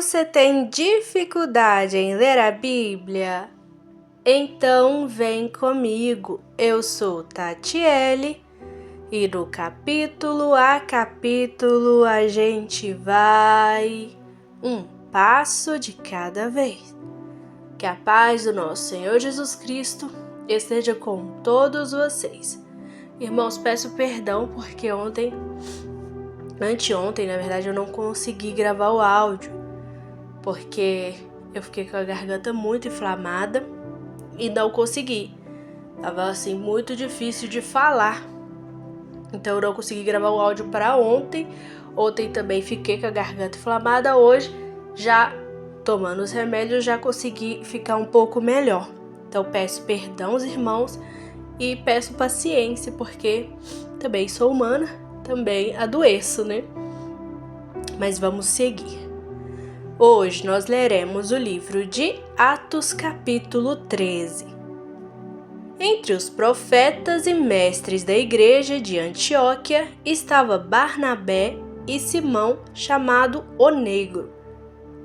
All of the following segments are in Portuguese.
Você tem dificuldade em ler a Bíblia? Então vem comigo, eu sou Tatiele e no capítulo a capítulo a gente vai um passo de cada vez. Que a paz do nosso Senhor Jesus Cristo esteja com todos vocês. Irmãos, peço perdão porque anteontem, na verdade, eu não consegui gravar o áudio, porque eu fiquei com a garganta muito inflamada e não consegui. Tava assim muito difícil de falar. Então eu não consegui gravar o áudio para ontem. Ontem também fiquei com a garganta inflamada. Hoje, já tomando os remédios, já consegui ficar um pouco melhor. Então peço perdão aos irmãos e peço paciência, porque também sou humana, também adoeço, né? Mas vamos seguir. Hoje nós leremos o livro de Atos, capítulo 13. Entre os profetas e mestres da igreja de Antioquia estava Barnabé e Simão, chamado o Negro,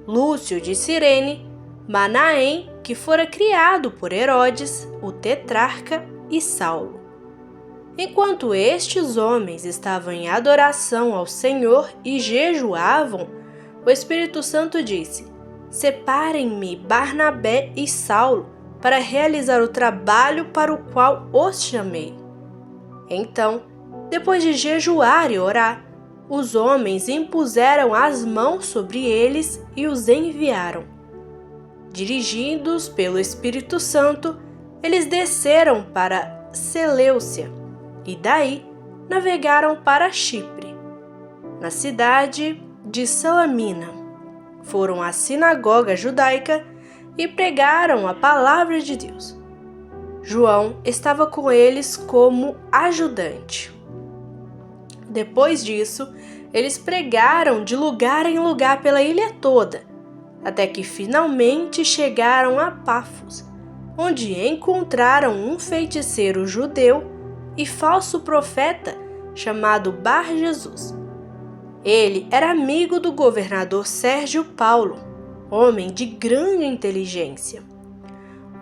Lúcio de Cirene, Manaém, que fora criado por Herodes, o tetrarca, e Saulo. Enquanto estes homens estavam em adoração ao Senhor e jejuavam, o Espírito Santo disse: "Separem-me Barnabé e Saulo para realizar o trabalho para o qual os chamei." Então, depois de jejuar e orar, os homens impuseram as mãos sobre eles e os enviaram. Dirigidos pelo Espírito Santo, eles desceram para Seleucia e daí navegaram para Chipre. Na cidade de Salamina, foram à sinagoga judaica e pregaram a palavra de Deus. João estava com eles como ajudante. Depois disso, eles pregaram de lugar em lugar pela ilha toda, até que finalmente chegaram a Pafos, onde encontraram um feiticeiro judeu e falso profeta chamado Bar-Jesus. Ele era amigo do governador Sérgio Paulo, homem de grande inteligência.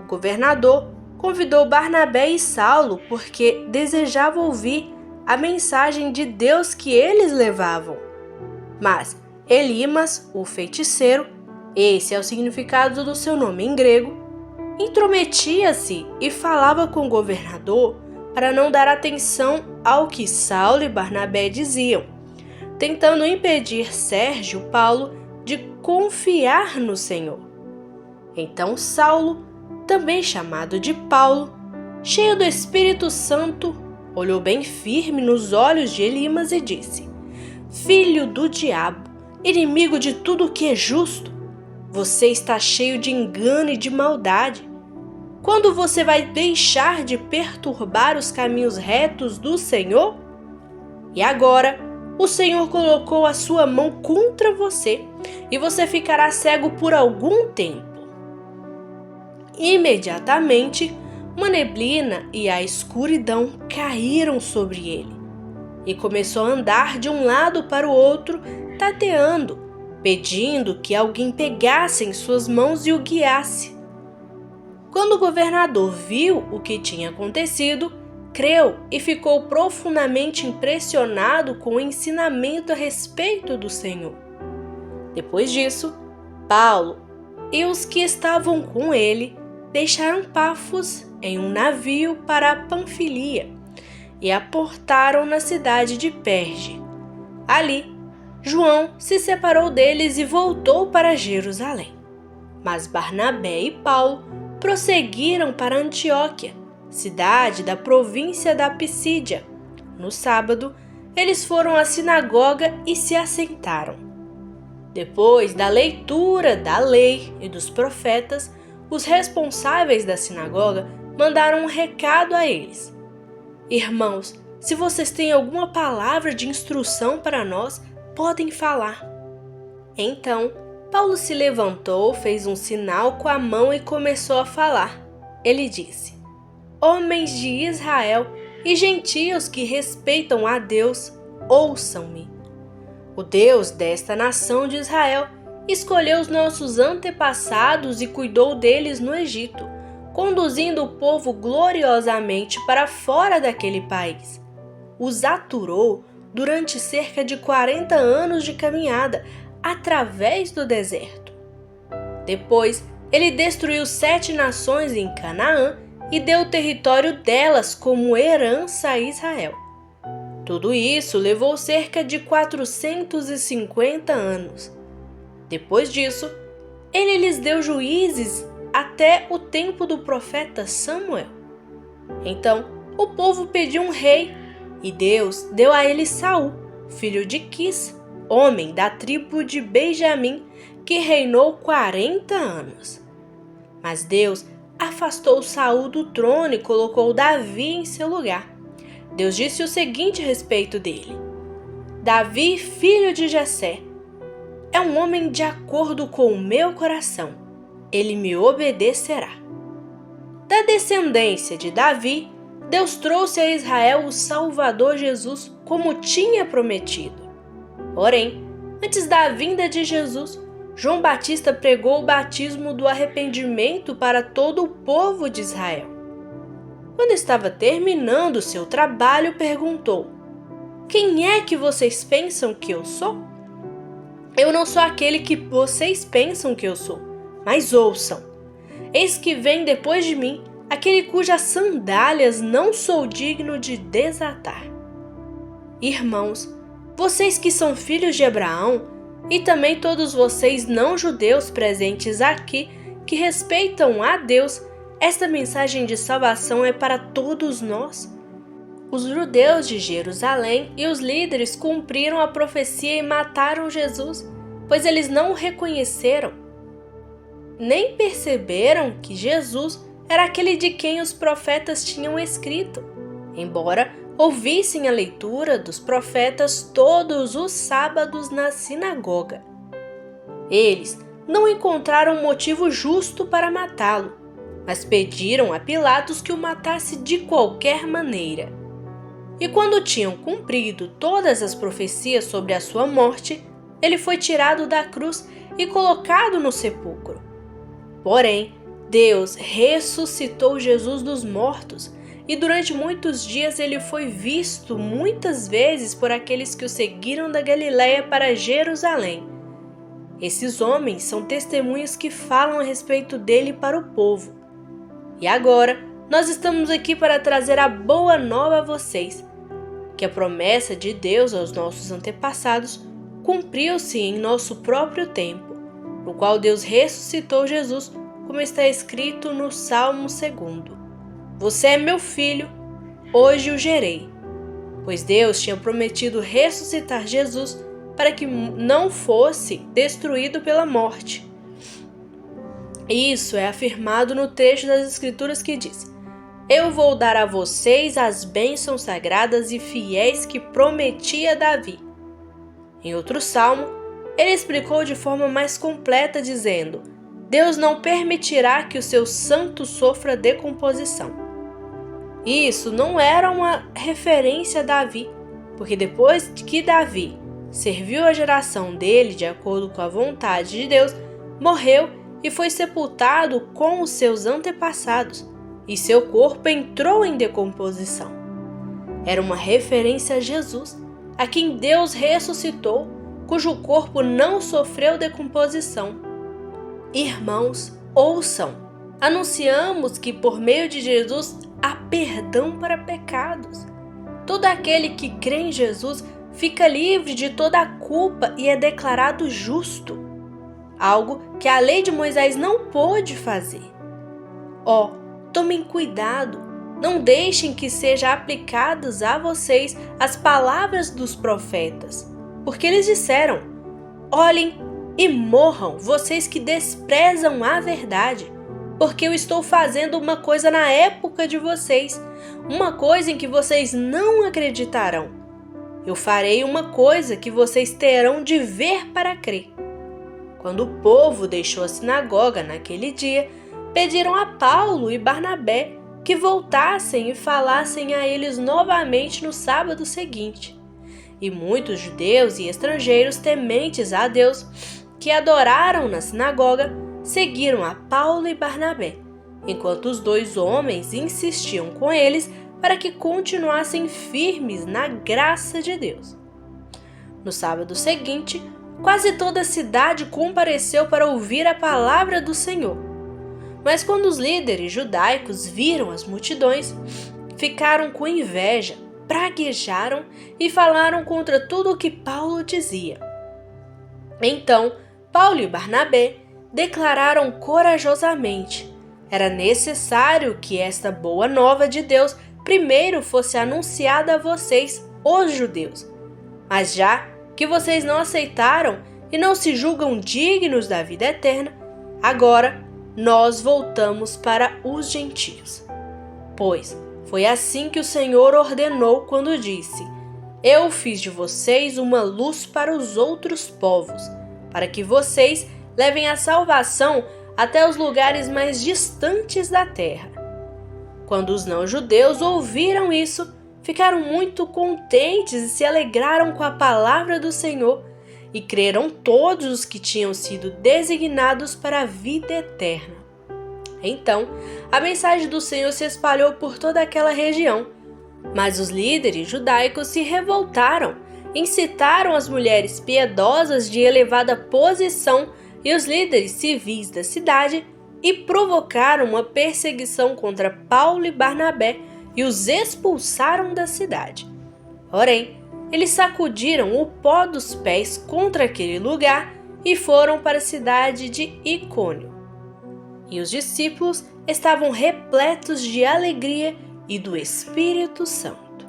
O governador convidou Barnabé e Saulo porque desejava ouvir a mensagem de Deus que eles levavam. Mas Elimas, o feiticeiro, esse é o significado do seu nome em grego, intrometia-se e falava com o governador para não dar atenção ao que Saulo e Barnabé diziam, tentando impedir Sérgio Paulo de confiar no Senhor. Então Saulo, também chamado de Paulo, cheio do Espírito Santo, olhou bem firme nos olhos de Elimas e disse: "Filho do diabo, inimigo de tudo o que é justo, você está cheio de engano e de maldade. Quando você vai deixar de perturbar os caminhos retos do Senhor? E agora, o Senhor colocou a sua mão contra você e você ficará cego por algum tempo." Imediatamente, uma neblina e a escuridão caíram sobre ele e começou a andar de um lado para o outro, tateando, pedindo que alguém pegasse em suas mãos e o guiasse. Quando o governador viu o que tinha acontecido, creu e ficou profundamente impressionado com o ensinamento a respeito do Senhor. Depois disso, Paulo e os que estavam com ele deixaram Pafos em um navio para a Panfilia e aportaram na cidade de Perge. Ali, João se separou deles e voltou para Jerusalém. Mas Barnabé e Paulo prosseguiram para Antioquia, cidade da província da Pisídia. No sábado, eles foram à sinagoga e se assentaram. Depois da leitura da lei e dos profetas, os responsáveis da sinagoga mandaram um recado a eles: "Irmãos, se vocês têm alguma palavra de instrução para nós, podem falar." Então, Paulo se levantou, fez um sinal com a mão e começou a falar. Ele disse: "Homens de Israel e gentios que respeitam a Deus, ouçam-me. O Deus desta nação de Israel escolheu os nossos antepassados e cuidou deles no Egito, conduzindo o povo gloriosamente para fora daquele país. Os aturou durante cerca de 40 anos de caminhada através do deserto. Depois, ele destruiu 7 nações em Canaã e deu o território delas como herança a Israel. Tudo isso levou cerca de 450 anos. Depois disso, ele lhes deu juízes até o tempo do profeta Samuel. Então, o povo pediu um rei, e Deus deu a ele Saul, filho de Quis, homem da tribo de Benjamim, que reinou 40 anos. Mas Deus afastou Saul do trono e colocou Davi em seu lugar. Deus disse o seguinte a respeito dele: Davi, filho de Jessé, é um homem de acordo com o meu coração. Ele me obedecerá. Da descendência de Davi, Deus trouxe a Israel o Salvador Jesus, como tinha prometido. Porém, antes da vinda de Jesus, João Batista pregou o batismo do arrependimento para todo o povo de Israel. Quando estava terminando seu trabalho, perguntou: Quem é que vocês pensam que eu sou? Eu não sou aquele que vocês pensam que eu sou, mas ouçam. Eis que vem depois de mim aquele cujas sandálias não sou digno de desatar. Irmãos, vocês que são filhos de Abraão, e também todos vocês não-judeus presentes aqui, que respeitam a Deus, esta mensagem de salvação é para todos nós. Os judeus de Jerusalém e os líderes cumpriram a profecia e mataram Jesus, pois eles não o reconheceram. Nem perceberam que Jesus era aquele de quem os profetas tinham escrito, embora ouvissem a leitura dos profetas todos os sábados na sinagoga. Eles não encontraram motivo justo para matá-lo, mas pediram a Pilatos que o matasse de qualquer maneira. E quando tinham cumprido todas as profecias sobre a sua morte, ele foi tirado da cruz e colocado no sepulcro. Porém, Deus ressuscitou Jesus dos mortos, e durante muitos dias ele foi visto muitas vezes por aqueles que o seguiram da Galiléia para Jerusalém. Esses homens são testemunhos que falam a respeito dele para o povo. E agora, nós estamos aqui para trazer a boa nova a vocês, que a promessa de Deus aos nossos antepassados cumpriu-se em nosso próprio tempo, no qual Deus ressuscitou Jesus, como está escrito no Salmo 2. Você é meu filho, hoje o gerei. Pois Deus tinha prometido ressuscitar Jesus para que não fosse destruído pela morte. Isso é afirmado no trecho das Escrituras que diz: Eu vou dar a vocês as bênçãos sagradas e fiéis que prometi a Davi. Em outro salmo, ele explicou de forma mais completa, dizendo: Deus não permitirá que o seu santo sofra decomposição. Isso não era uma referência a Davi, porque depois que Davi serviu a geração dele de acordo com a vontade de Deus, morreu e foi sepultado com os seus antepassados, e seu corpo entrou em decomposição. Era uma referência a Jesus, a quem Deus ressuscitou, cujo corpo não sofreu decomposição. Irmãos, ouçam! Anunciamos que por meio de Jesus há perdão para pecados. Todo aquele que crê em Jesus fica livre de toda a culpa e é declarado justo, algo que a lei de Moisés não pôde fazer. Tomem cuidado, não deixem que sejam aplicadas a vocês as palavras dos profetas, porque eles disseram: Olhem e morram, vocês que desprezam a verdade, porque eu estou fazendo uma coisa na época de vocês, uma coisa em que vocês não acreditarão. Eu farei uma coisa que vocês terão de ver para crer. Quando o povo deixou a sinagoga naquele dia, pediram a Paulo e Barnabé que voltassem e falassem a eles novamente no sábado seguinte. E muitos judeus e estrangeiros tementes a Deus que adoraram na sinagoga seguiram a Paulo e Barnabé, enquanto os dois homens insistiam com eles para que continuassem firmes na graça de Deus. No sábado seguinte, quase toda a cidade compareceu para ouvir a palavra do Senhor. Mas quando os líderes judaicos viram as multidões, ficaram com inveja, praguejaram e falaram contra tudo o que Paulo dizia. Então, Paulo e Barnabé declararam corajosamente: era necessário que esta boa nova de Deus primeiro fosse anunciada a vocês, os judeus. Mas já que vocês não aceitaram e não se julgam dignos da vida eterna, agora nós voltamos para os gentios. Pois foi assim que o Senhor ordenou quando disse: eu fiz de vocês uma luz para os outros povos, para que vocês levem a salvação até os lugares mais distantes da terra. Quando os não-judeus ouviram isso, ficaram muito contentes e se alegraram com a palavra do Senhor, e creram todos os que tinham sido designados para a vida eterna. Então, a mensagem do Senhor se espalhou por toda aquela região, mas os líderes judaicos se revoltaram, incitaram as mulheres piedosas de elevada posição e os líderes civis da cidade e provocaram uma perseguição contra Paulo e Barnabé e os expulsaram da cidade. Porém, eles sacudiram o pó dos pés contra aquele lugar e foram para a cidade de Icônio. E os discípulos estavam repletos de alegria e do Espírito Santo.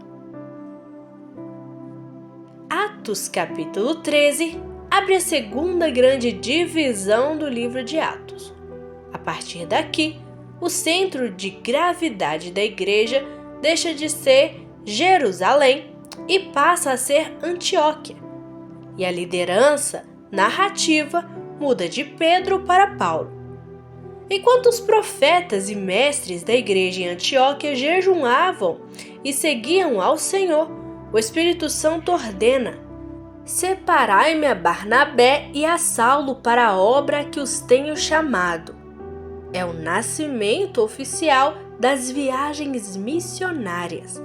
Atos capítulo 13 abre a segunda grande divisão do livro de Atos. A partir daqui, o centro de gravidade da igreja deixa de ser Jerusalém e passa a ser Antioquia. E a liderança narrativa muda de Pedro para Paulo. Enquanto os profetas e mestres da igreja em Antioquia jejuavam e seguiam ao Senhor, o Espírito Santo ordena: separai-me a Barnabé e a Saulo para a obra que os tenho chamado. É o nascimento oficial das viagens missionárias.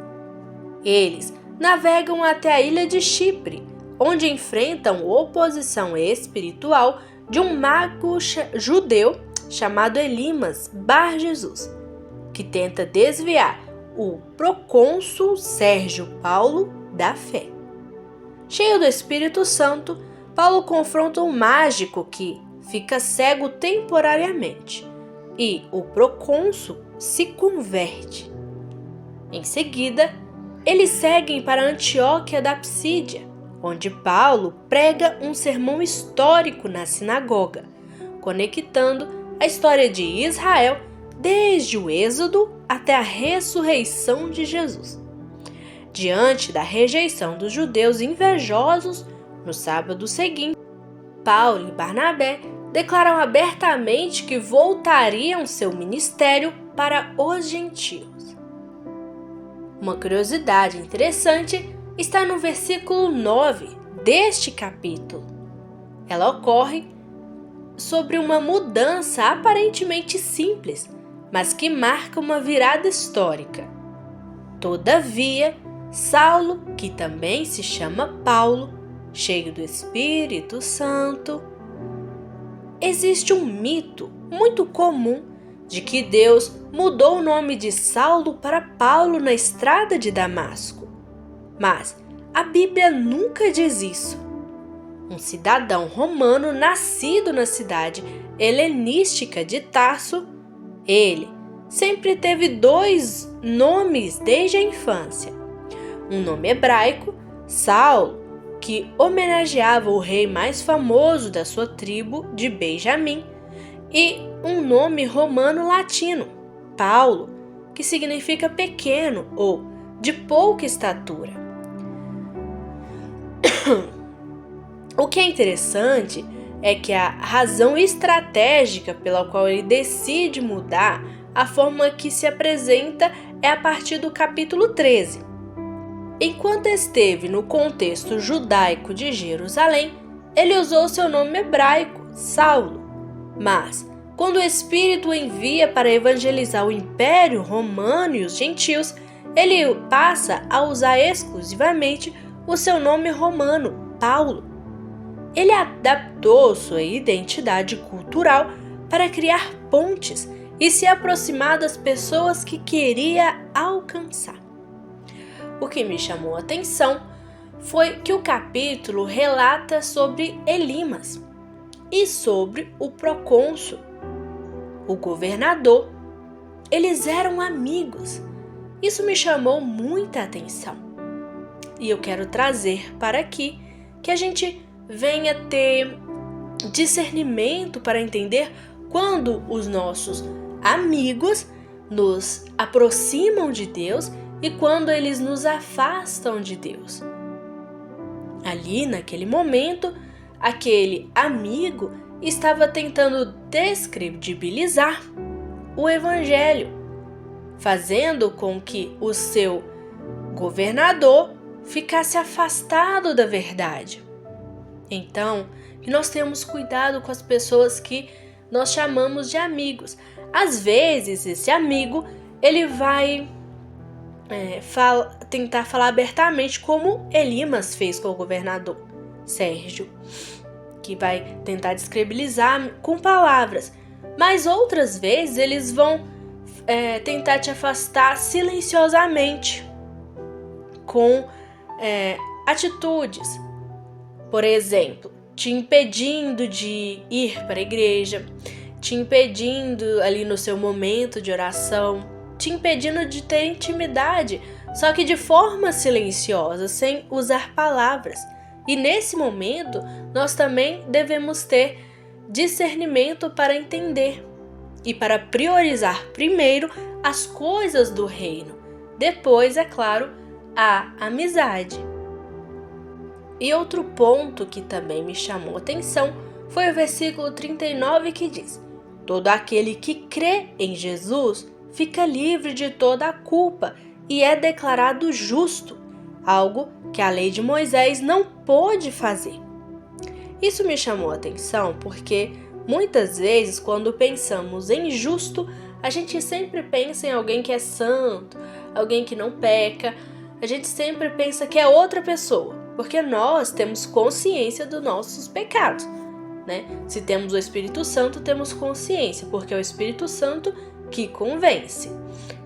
Eles navegam até a ilha de Chipre, onde enfrentam oposição espiritual de um mago judeu chamado Elimas Bar Jesus, que tenta desviar o procônsul Sérgio Paulo da fé. Cheio do Espírito Santo, Paulo confronta um mágico que fica cego temporariamente e o procônsul se converte. Em seguida, eles seguem para Antioquia da Psídia, onde Paulo prega um sermão histórico na sinagoga, conectando a história de Israel desde o Êxodo até a ressurreição de Jesus. Diante da rejeição dos judeus invejosos, no sábado seguinte, Paulo e Barnabé declaram abertamente que voltariam seu ministério para os gentios. Uma curiosidade interessante está no versículo 9 deste capítulo. Ela ocorre sobre uma mudança aparentemente simples, mas que marca uma virada histórica. Todavia, Saulo, que também se chama Paulo, cheio do Espírito Santo. Existe um mito muito comum de que Deus mudou o nome de Saulo para Paulo na estrada de Damasco. Mas a Bíblia nunca diz isso. Um cidadão romano nascido na cidade helenística de Tarso, ele sempre teve dois nomes desde a infância. Um nome hebraico, Saulo, que homenageava o rei mais famoso da sua tribo de Benjamim, e um nome romano latino, Paulo, que significa pequeno ou de pouca estatura. O que é interessante é que a razão estratégica pela qual ele decide mudar a forma que se apresenta é a partir do capítulo 13. Enquanto esteve no contexto judaico de Jerusalém, ele usou seu nome hebraico, Saulo. Mas, quando o Espírito o envia para evangelizar o Império Romano e os gentios, ele passa a usar exclusivamente o seu nome romano, Paulo. Ele adaptou sua identidade cultural para criar pontes e se aproximar das pessoas que queria alcançar. O que me chamou a atenção foi que o capítulo relata sobre Elimas e sobre o procônsul, o governador. Eles eram amigos. Isso me chamou muita atenção. E eu quero trazer para aqui que a gente venha ter discernimento para entender quando os nossos amigos nos aproximam de Deus e quando eles nos afastam de Deus. Ali, naquele momento, aquele amigo estava tentando descredibilizar o Evangelho, fazendo com que o seu governador ficasse afastado da verdade. Então, que nós temos cuidado com as pessoas que nós chamamos de amigos. Às vezes, esse amigo, ele vai tentar falar abertamente como Elimas fez com o governador Sérgio, que vai tentar descredibilizar com palavras. Mas outras vezes, eles vão tentar te afastar silenciosamente, com atitudes. Por exemplo, te impedindo de ir para a igreja, te impedindo ali no seu momento de oração, te impedindo de ter intimidade, só que de forma silenciosa, sem usar palavras. E nesse momento, nós também devemos ter discernimento para entender e para priorizar primeiro as coisas do reino. Depois, é claro, a amizade. E outro ponto que também me chamou a atenção foi o versículo 39 que diz: todo aquele que crê em Jesus fica livre de toda a culpa e é declarado justo, algo que a lei de Moisés não pôde fazer. Isso me chamou a atenção porque muitas vezes, quando pensamos em justo, a gente sempre pensa em alguém que é santo, alguém que não peca, a gente sempre pensa que é outra pessoa, porque nós temos consciência dos nossos pecados, né? Se temos o Espírito Santo, temos consciência, porque é o Espírito Santo que convence.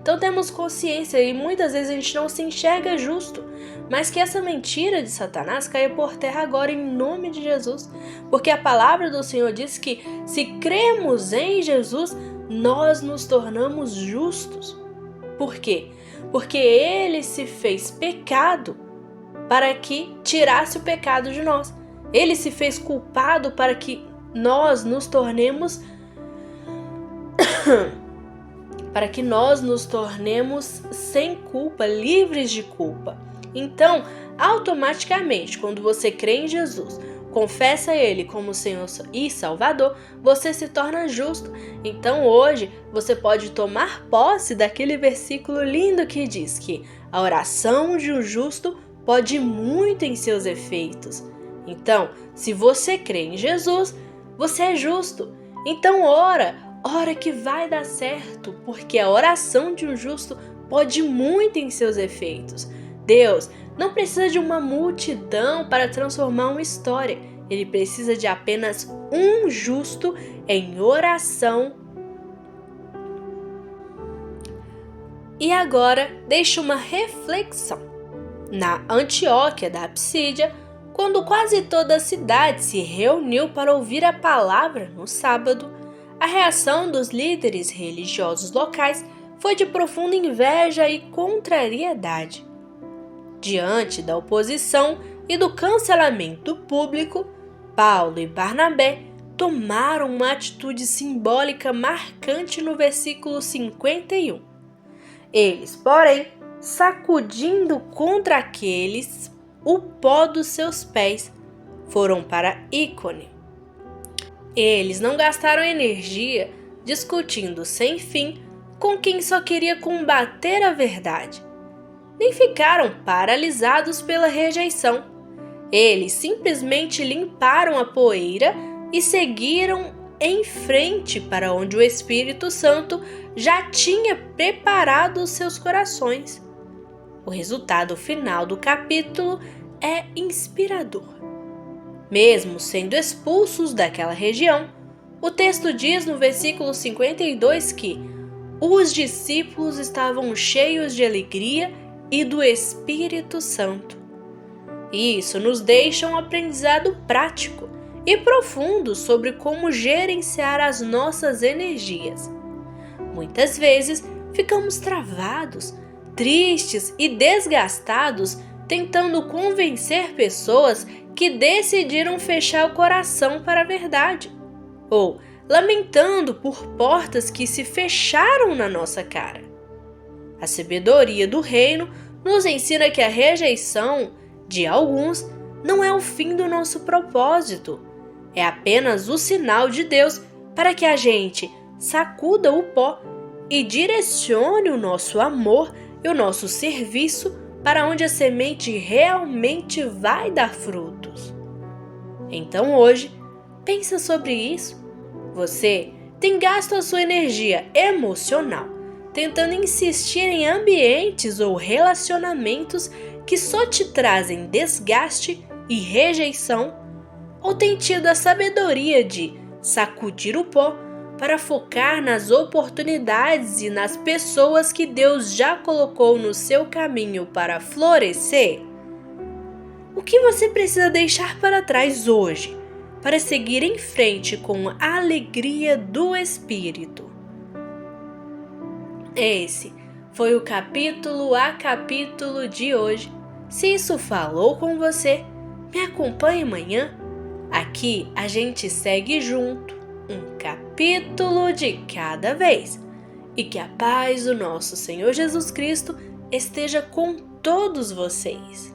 Então temos consciência e muitas vezes a gente não se enxerga justo, mas que essa mentira de Satanás caia por terra agora em nome de Jesus, porque a palavra do Senhor diz que se cremos em Jesus, nós nos tornamos justos. Por quê? Porque ele se fez pecado para que tirasse o pecado de nós. Ele se fez culpado para que nós nos tornemos sem culpa, livres de culpa. Então, automaticamente, quando você crê em Jesus, confessa Ele como Senhor e Salvador, você se torna justo. Então, hoje, você pode tomar posse daquele versículo lindo que diz que a oração de um justo pode muito em seus efeitos. Então, se você crê em Jesus, você é justo. Então, ora que vai dar certo, porque a oração de um justo pode muito em seus efeitos. Deus não precisa de uma multidão para transformar uma história. Ele precisa de apenas um justo em oração. E agora, deixe uma reflexão. Na Antioquia da Psídia, quando quase toda a cidade se reuniu para ouvir a palavra no sábado, a reação dos líderes religiosos locais foi de profunda inveja e contrariedade. Diante da oposição e do cancelamento público, Paulo e Barnabé tomaram uma atitude simbólica marcante no versículo 51. Eles, porém, sacudindo contra aqueles o pó dos seus pés, foram para Ícone. Eles não gastaram energia discutindo sem fim com quem só queria combater a verdade, nem ficaram paralisados pela rejeição. Eles simplesmente limparam a poeira e seguiram em frente para onde o Espírito Santo já tinha preparado os seus corações. O resultado final do capítulo é inspirador. Mesmo sendo expulsos daquela região, o texto diz no versículo 52 que os discípulos estavam cheios de alegria e do Espírito Santo. Isso nos deixa um aprendizado prático e profundo sobre como gerenciar as nossas energias. Muitas vezes ficamos travados, tristes e desgastados tentando convencer pessoas que decidiram fechar o coração para a verdade, ou lamentando por portas que se fecharam na nossa cara. A sabedoria do reino nos ensina que a rejeição de alguns não é o fim do nosso propósito, é apenas o sinal de Deus para que a gente sacuda o pó e direcione o nosso amor e o nosso serviço para onde a semente realmente vai dar frutos. Então hoje, pensa sobre isso. Você tem gasto a sua energia emocional tentando insistir em ambientes ou relacionamentos que só te trazem desgaste e rejeição, ou tem tido a sabedoria de sacudir o pó para focar nas oportunidades e nas pessoas que Deus já colocou no seu caminho para florescer? O que você precisa deixar para trás hoje para seguir em frente com a alegria do Espírito? Esse foi o capítulo a capítulo de hoje. Se isso falou com você, me acompanhe amanhã. Aqui a gente segue junto, um capítulo de cada vez. E que a paz do nosso Senhor Jesus Cristo esteja com todos vocês.